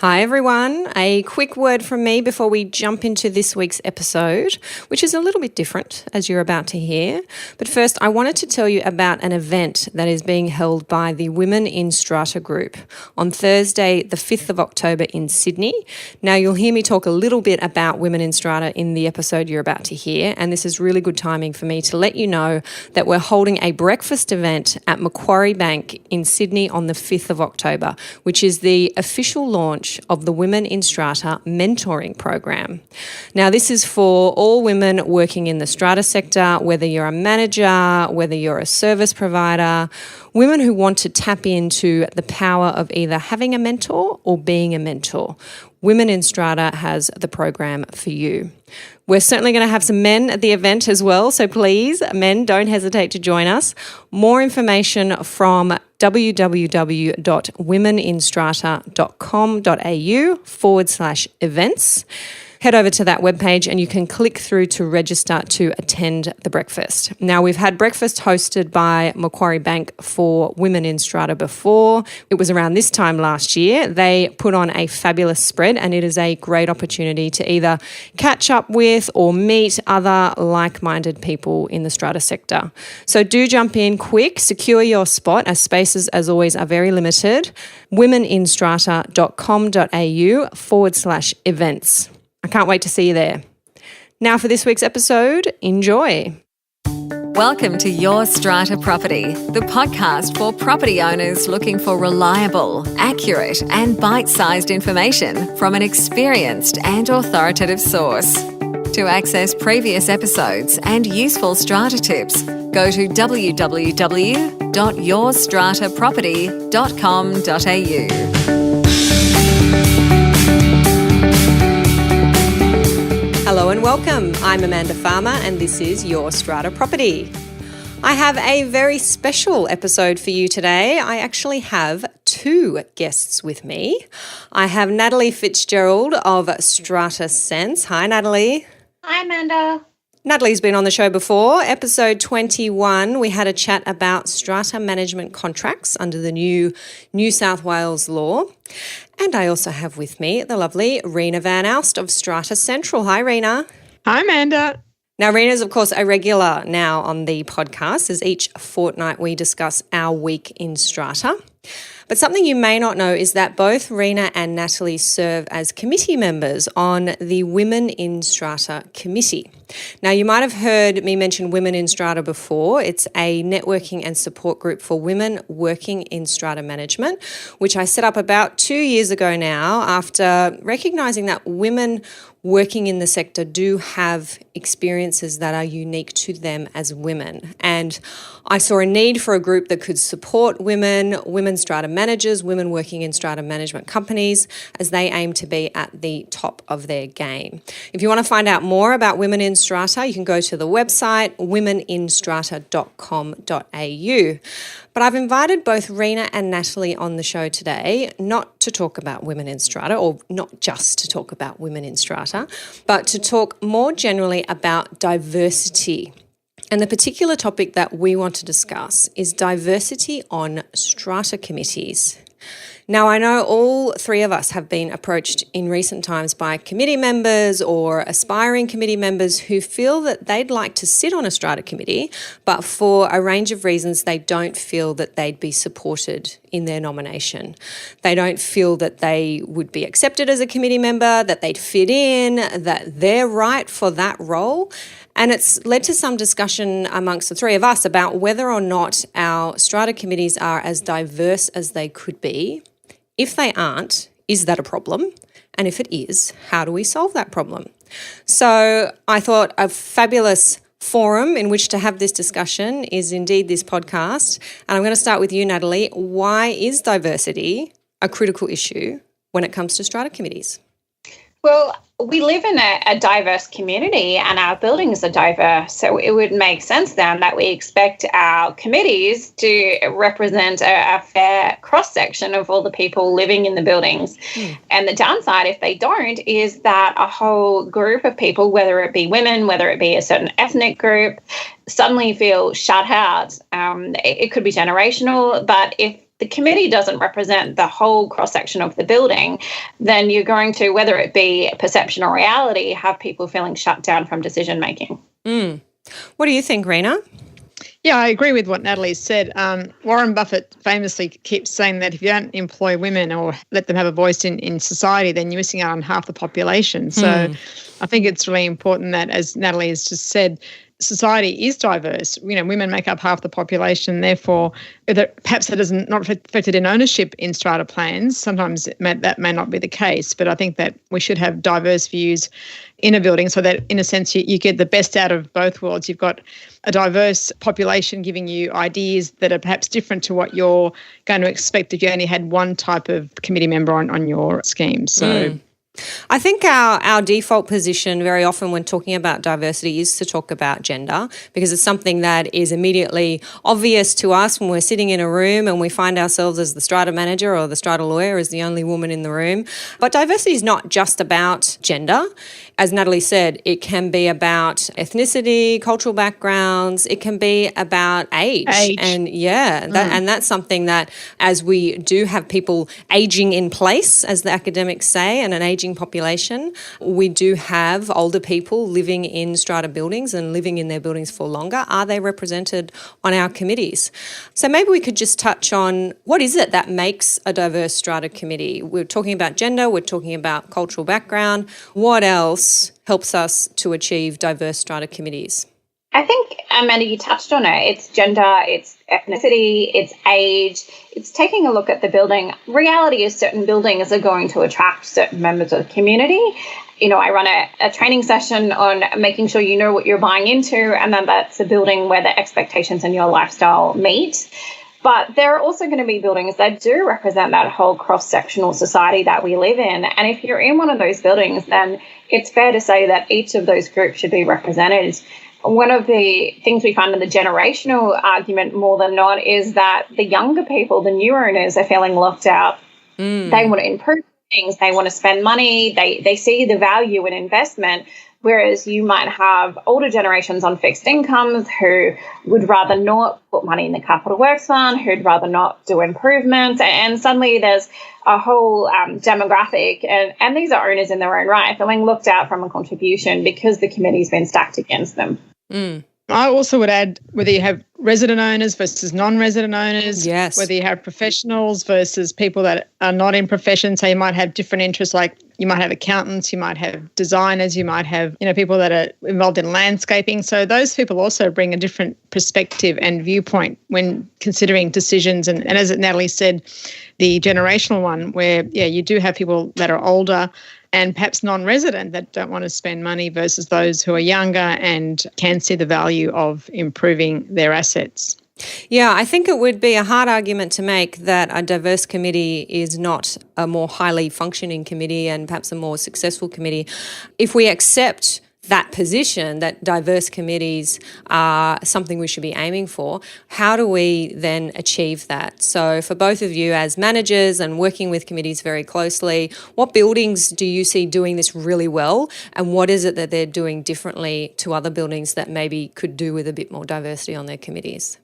Hi everyone, a quick word from me before we jump into this week's episode, which is a little bit different as you're about to hear. But first, I wanted to tell you about an event that is being held by the Women in Strata group on Thursday, the 5th of October in Sydney. Now, you'll hear me talk a little bit about Women in Strata in the episode you're about to hear, and this is really good timing for me to let you know that we're holding a breakfast event at Macquarie Bank in Sydney on the 5th of October, which is the official launch of the Women in Strata mentoring program. Now, this is for all women working in the strata sector, whether you're a manager, whether you're a service provider, women who want to tap into the power of either having a mentor or being a mentor. Women in Strata has the program for you. We're certainly going to have some men at the event as well, so please, men, don't hesitate to join us. More information from www.womeninstrata.com.au/events. Head over to that webpage and you can click through to register to attend the breakfast. Now, we've had breakfast hosted by Macquarie Bank for Women in Strata before. It was around this time last year. They put on a fabulous spread and it is a great opportunity to either catch up with or meet other like-minded people in the strata sector. So do jump in quick, secure your spot as spaces, as always, are very limited. womeninstrata.com.au/events. I can't wait to see you there. Now for this week's episode, enjoy. Welcome to Your Strata Property, the podcast for property owners looking for reliable, accurate and bite-sized information from an experienced and authoritative source. To access previous episodes and useful strata tips, go to www.yourstrataproperty.com.au. Hello and welcome. I'm Amanda Farmer and this is Your Strata Property. I have a very special episode for you today. I actually have two guests with me. I have Natalie Fitzgerald of Strata Sense. Hi, Natalie. Hi, Amanda. Natalie's been on the show before. Episode 21, we had a chat about strata management contracts under the new New South Wales law. And I also have with me the lovely Rena Van Alst of Strata Central. Hi, Rena. Hi, Amanda. Now, Rena's, of course, a regular now on the podcast, as each fortnight we discuss our week in strata. But something you may not know is that both Rena and Natalie serve as committee members on the Women in Strata committee. Now, you might have heard me mention Women in Strata before. It's a networking and support group for women working in strata management, which I set up about 2 years ago now after recognising that women working in the sector do have experiences that are unique to them as women. And I saw a need for a group that could support women strata managers, women working in strata management companies as they aim to be at the top of their game. If you want to find out more about Women in Strata, you can go to the website womeninstrata.com.au. But I've invited both Rena and Natalie on the show today, not to talk about women in strata, or not just to talk about women in strata, but to talk more generally about diversity. And the particular topic that we want to discuss is diversity on strata committees. Now, I know all three of us have been approached in recent times by committee members or aspiring committee members who feel that they'd like to sit on a strata committee, but for a range of reasons, they don't feel that they'd be supported in their nomination. They don't feel that they would be accepted as a committee member, that they'd fit in, that they're right for that role. And it's led to some discussion amongst the three of us about whether or not our strata committees are as diverse as they could be. If they aren't, is that a problem? And if it is, how do we solve that problem? So I thought a fabulous forum in which to have this discussion is indeed this podcast. And I'm going to start with you, Natalie. Why is diversity a critical issue when it comes to strata committees? Well, we live in a diverse community and our buildings are diverse. So it would make sense then that we expect our committees to represent a fair cross-section of all the people living in the buildings. And the downside, if they don't, is that a whole group of people, whether it be women, whether it be a certain ethnic group, suddenly feel shut out. It could be generational, but if the committee doesn't represent the whole cross-section of the building, then you're going to, whether it be perception or reality, have people feeling shut down from decision-making. What do you think, Rena? Yeah, I agree with what Natalie said. Warren Buffett famously keeps saying that if you don't employ women or let them have a voice in society, then you're missing out on half the population. So I think it's really important that, as Natalie has just said, society is diverse. Women make up half the population. Therefore, perhaps that is not reflected in ownership in strata plans. Sometimes that may not be the case, but I think that we should have diverse views in a building so that, in a sense, you get the best out of both worlds. You've got a diverse population giving you ideas that are perhaps different to what you're going to expect if you only had one type of committee member on your scheme. So. I think our default position very often when talking about diversity is to talk about gender, because it's something that is immediately obvious to us when we're sitting in a room and we find ourselves as the strata manager or the strata lawyer as the only woman in the room. But diversity is not just about gender. As Natalie said, it can be about ethnicity, cultural backgrounds. It can be about age. And and that's something that, as we do have people aging in place, as the academics say, and an aging population, we do have older people living in strata buildings and living in their buildings for longer. Are they represented on our committees? So maybe we could just touch on what is it that makes a diverse strata committee? We're talking about gender, we're talking about cultural background. What else helps us to achieve diverse strata committees? I think, Amanda, you touched on it. It's gender, it's ethnicity, it's age, it's taking a look at the building. Reality is certain buildings are going to attract certain members of the community. I run a training session on making sure you know what you're buying into, and then that's a building where the expectations and your lifestyle meet. But there are also going to be buildings that do represent that whole cross-sectional society that we live in. And if you're in one of those buildings, then it's fair to say that each of those groups should be represented. One of the things we find in the generational argument more than not is that the younger people, the new owners, are feeling locked out. They want to improve things. They want to spend money. They see the value in investment. Whereas you might have older generations on fixed incomes who would rather not put money in the capital works fund, who'd rather not do improvements. And suddenly there's a whole demographic, and these are owners in their own right, feeling looked out from a contribution because the committee's been stacked against them. I also would add whether you have resident owners versus non-resident owners, whether you have professionals versus people that are not in profession. So you might have different interests, like you might have accountants, you might have designers, you might have people that are involved in landscaping. So those people also bring a different perspective and viewpoint when considering decisions. And as Natalie said, the generational one where, you do have people that are older and perhaps non-resident that don't want to spend money versus those who are younger and can see the value of improving their assets. Yeah, I think it would be a hard argument to make that a diverse committee is not a more highly functioning committee and perhaps a more successful committee. If we accept that position, that diverse committees are something we should be aiming for, how do we then achieve that? So for both of you as managers and working with committees very closely, what buildings do you see doing this really well, and what is it that they're doing differently to other buildings that maybe could do with a bit more diversity on their committees?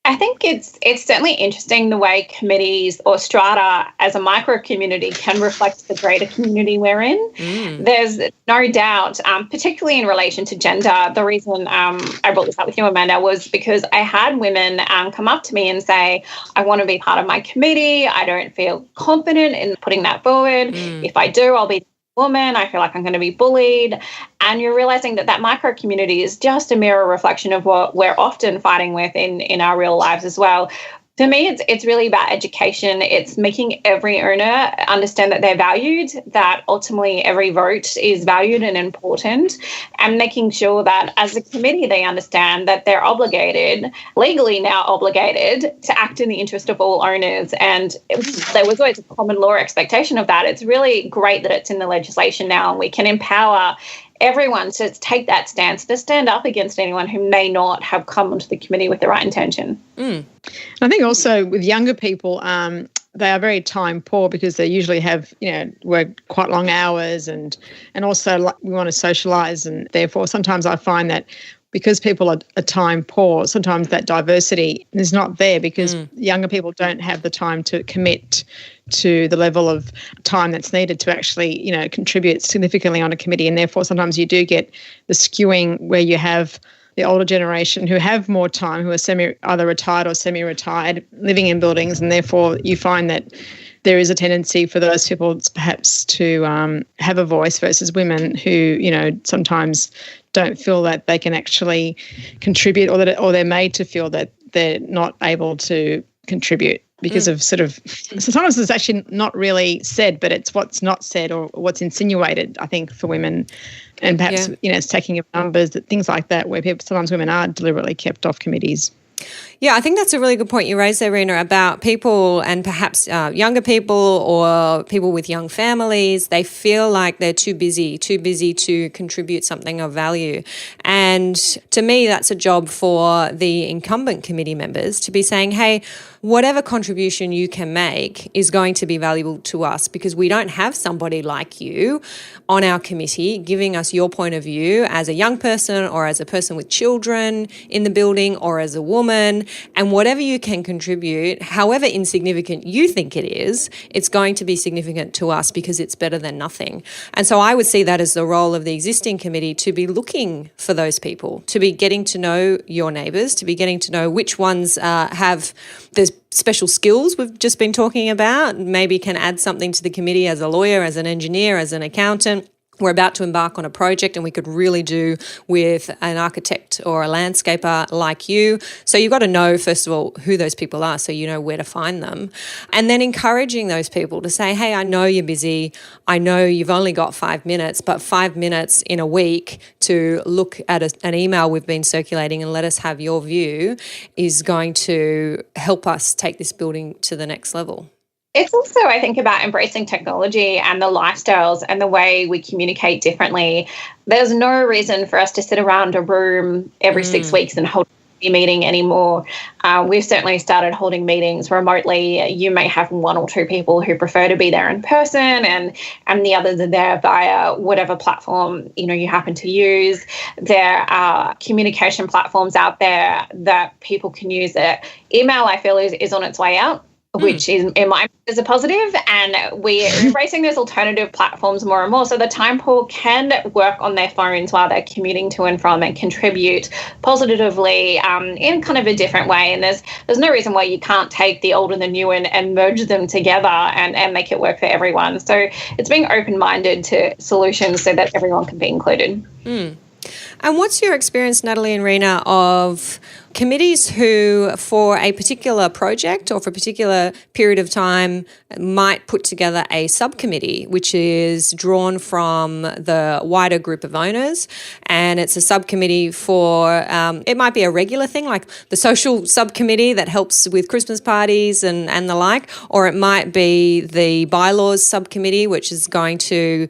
I think it's certainly interesting the way committees or strata as a micro community can reflect the greater community we're in. There's no doubt, particularly in relation to gender, the reason I brought this up with you, Amanda, was because I had women come up to me and say, I want to be part of my committee. I don't feel confident in putting that forward. If I do, I'll be woman, I feel like I'm going to be bullied. And you're realizing that micro community is just a mirror reflection of what we're often fighting with in our real lives as well. For me, it's really about education. It's making every owner understand that they're valued, that ultimately every vote is valued and important, and making sure that as a committee they understand that they're obligated, legally now obligated, to act in the interest of all owners. And there was always a common law expectation of that. It's really great that it's in the legislation now, and we can empower everyone to take that stance, to stand up against anyone who may not have come onto the committee with the right intention. I think also with younger people, they are very time poor because they usually have, work quite long hours and also we want to socialise, and therefore sometimes I find that because people are time poor, sometimes that diversity is not there because younger people don't have the time to commit to the level of time that's needed to actually, contribute significantly on a committee. And therefore, sometimes you do get the skewing where you have the older generation who have more time, who are either retired or semi-retired, living in buildings, and therefore you find that there is a tendency for those people perhaps to have a voice versus women who, sometimes don't feel that they can actually contribute, or they're made to feel that they're not able to contribute because of so sometimes it's actually not really said, but it's what's not said or what's insinuated, I think, for women. And perhaps, it's taking of numbers, things like that, where sometimes women are deliberately kept off committees. Yeah, I think that's a really good point you raised there, Rena, about people and perhaps younger people or people with young families. They feel like they're too busy to contribute something of value. And to me, that's a job for the incumbent committee members to be saying, hey, whatever contribution you can make is going to be valuable to us because we don't have somebody like you on our committee giving us your point of view as a young person or as a person with children in the building or as a woman. And whatever you can contribute, however insignificant you think it is, it's going to be significant to us because it's better than nothing. And so I would see that as the role of the existing committee, to be looking for those people, to be getting to know your neighbours, to be getting to know which ones have the special skills we've just been talking about, maybe can add something to the committee as a lawyer, as an engineer, as an accountant. We're about to embark on a project and we could really do with an architect or a landscaper like you. So you've got to know, first of all, who those people are so you know where to find them. And then encouraging those people to say, hey, I know you're busy. I know you've only got 5 minutes, but 5 minutes in a week to look at an email we've been circulating and let us have your view is going to help us take this building to the next level. It's also, I think, about embracing technology and the lifestyles and the way we communicate differently. There's no reason for us to sit around a room every 6 weeks and hold a meeting anymore. We've certainly started holding meetings remotely. You may have 1 or 2 people who prefer to be there in person and the others are there via whatever platform, you happen to use. There are communication platforms out there that people can use. Email, I feel, is on its way out, which is, in my mind, is a positive, and we're embracing those alternative platforms more and more. So the time pool can work on their phones while they're commuting to and from and contribute positively in kind of a different way. And there's no reason why you can't take the old and the new and merge them together and make it work for everyone. So it's being open-minded to solutions so that everyone can be included. And what's your experience, Natalie and Rena, of committees who, for a particular project or for a particular period of time, might put together a subcommittee which is drawn from the wider group of owners, and it's a subcommittee for, it might be a regular thing like the social subcommittee that helps with Christmas parties and the like, or it might be the bylaws subcommittee which is going to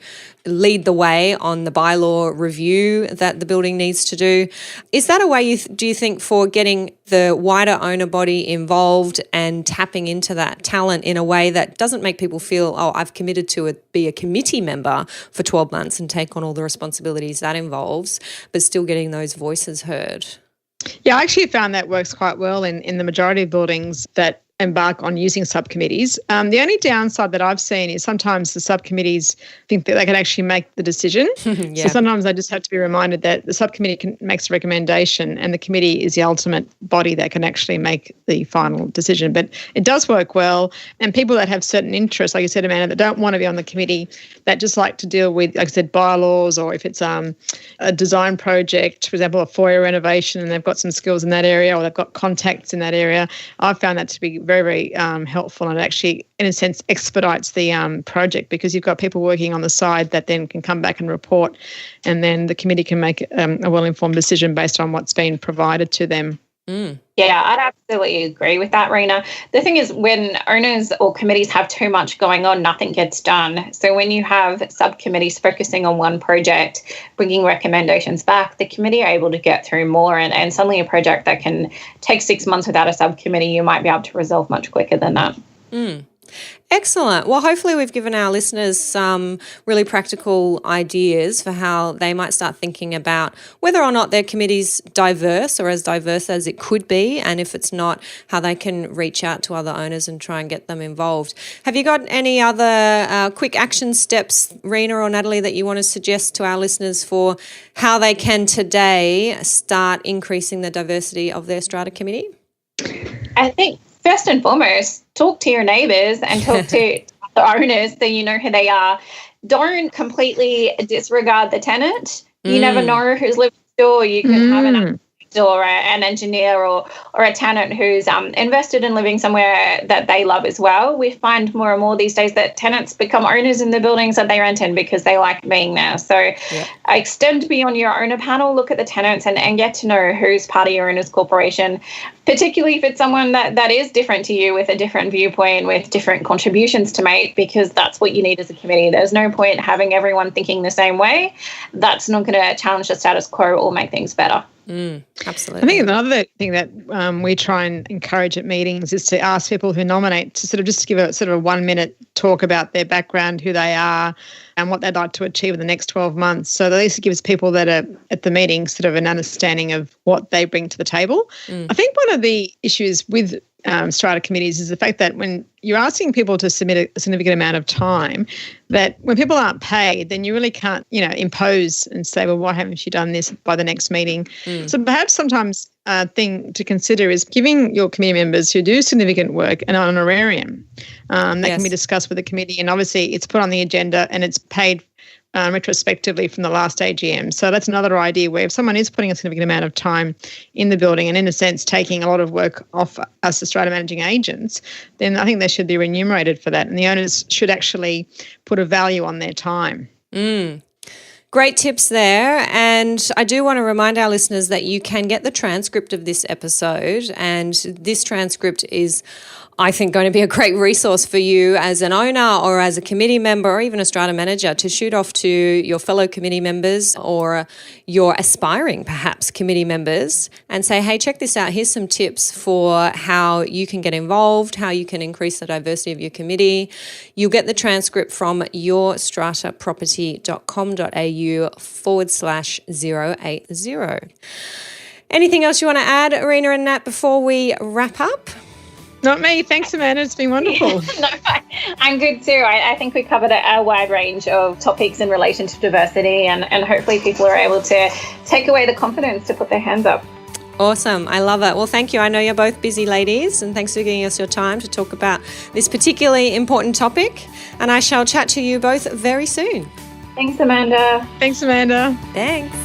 lead the way on the bylaw review that the building needs to do. Is that a way do you think for getting the wider owner body involved and tapping into that talent in a way that doesn't make people feel, oh, I've committed to be a committee member for 12 months and take on all the responsibilities that involves, but still getting those voices heard? Yeah, I actually found that works quite well in the majority of buildings that embark on using subcommittees. The only downside that I've seen is sometimes the subcommittees think that they can actually make the decision. So sometimes they just have to be reminded that the subcommittee makes a recommendation and the committee is the ultimate body that can actually make the final decision. But it does work well. And people that have certain interests, like you said, Amanda, that don't want to be on the committee, that just like to deal with, like I said, bylaws, or if it's a design project, for example, a foyer renovation, and they've got some skills in that area or they've got contacts in that area, I've found that to be very, very helpful, and it actually, in a sense, expedites the project because you've got people working on the side that then can come back and report, and then the committee can make a well-informed decision based on what's been provided to them. Yeah, I'd absolutely agree with that, Rena. The thing is, when owners or committees have too much going on, nothing gets done. So when you have subcommittees focusing on one project, bringing recommendations back, the committee are able to get through more. And suddenly a project that can take 6 months without a subcommittee, you might be able to resolve much quicker than that. Excellent. Well, hopefully we've given our listeners some really practical ideas for how they might start thinking about whether or not their committee's diverse or as diverse as it could be, and if it's not, how they can reach out to other owners and try and get them involved. Have you got any other quick action steps, Rena or Natalie, that you want to suggest to our listeners for how they can today start increasing the diversity of their Strata committee? I think first and foremost, talk to your neighbours and talk to the owners so you know who they are. Don't completely disregard the tenant. You never know who's living next door. You could have an or an engineer or a tenant who's invested in living somewhere that they love as well. We find more and more these days that tenants become owners in the buildings that they rent in because they like being there. So extend beyond your owner panel, look at the tenants and get to know who's part of your owner's corporation, particularly if it's someone that is different to you with a different viewpoint, with different contributions to make, because that's what you need as a committee. There's no point having everyone thinking the same way. That's not going to challenge the status quo or make things better. Absolutely. I think another thing that we try and encourage at meetings is to ask people who nominate to sort of just give a sort of a 1 minute talk about their background, who they are, and what they'd like to achieve in the next 12 months. So at least it gives people that are at the meeting sort of an understanding of what they bring to the table. I think one of the issues with strata committees is the fact that when you're asking people to submit a significant amount of time, that when people aren't paid, then you really can't, impose and say, well, why haven't you done this by the next meeting? So perhaps sometimes a thing to consider is giving your committee members who do significant work an honorarium that can be discussed with the committee. And obviously it's put on the agenda and it's paid retrospectively from the last AGM. So that's another idea where if someone is putting a significant amount of time in the building and in a sense taking a lot of work off us, the Strata managing agents, then I think they should be remunerated for that. And the owners should actually put a value on their time. Great tips there. And I do want to remind our listeners that you can get the transcript of this episode. And this transcript is, I think, going to be a great resource for you as an owner or as a committee member or even a Strata manager to shoot off to your fellow committee members or your aspiring, perhaps, committee members and say, hey, check this out. Here's some tips for how you can get involved, how you can increase the diversity of your committee. You'll get the transcript from yourstrataproperty.com.au/080. Anything else you want to add, Arena and Nat, before we wrap up? Not me. Thanks, Amanda. It's been wonderful. No, I'm good too. I think we covered a wide range of topics in relation to diversity and hopefully people are able to take away the confidence to put their hands up. Awesome. I love it. Well, thank you. I know you're both busy ladies and thanks for giving us your time to talk about this particularly important topic. And I shall chat to you both very soon. Thanks, Amanda. Thanks, Amanda. Thanks.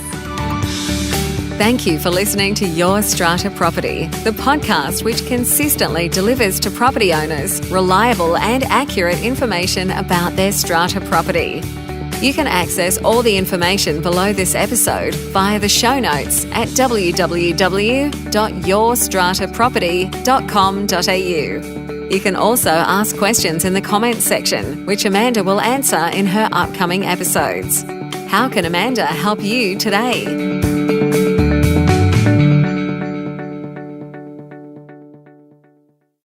Thank you for listening to Your Strata Property, the podcast which consistently delivers to property owners reliable and accurate information about their strata property. You can access all the information below this episode via the show notes at www.yourstrataproperty.com.au. You can also ask questions in the comments section, which Amanda will answer in her upcoming episodes. How can Amanda help you today?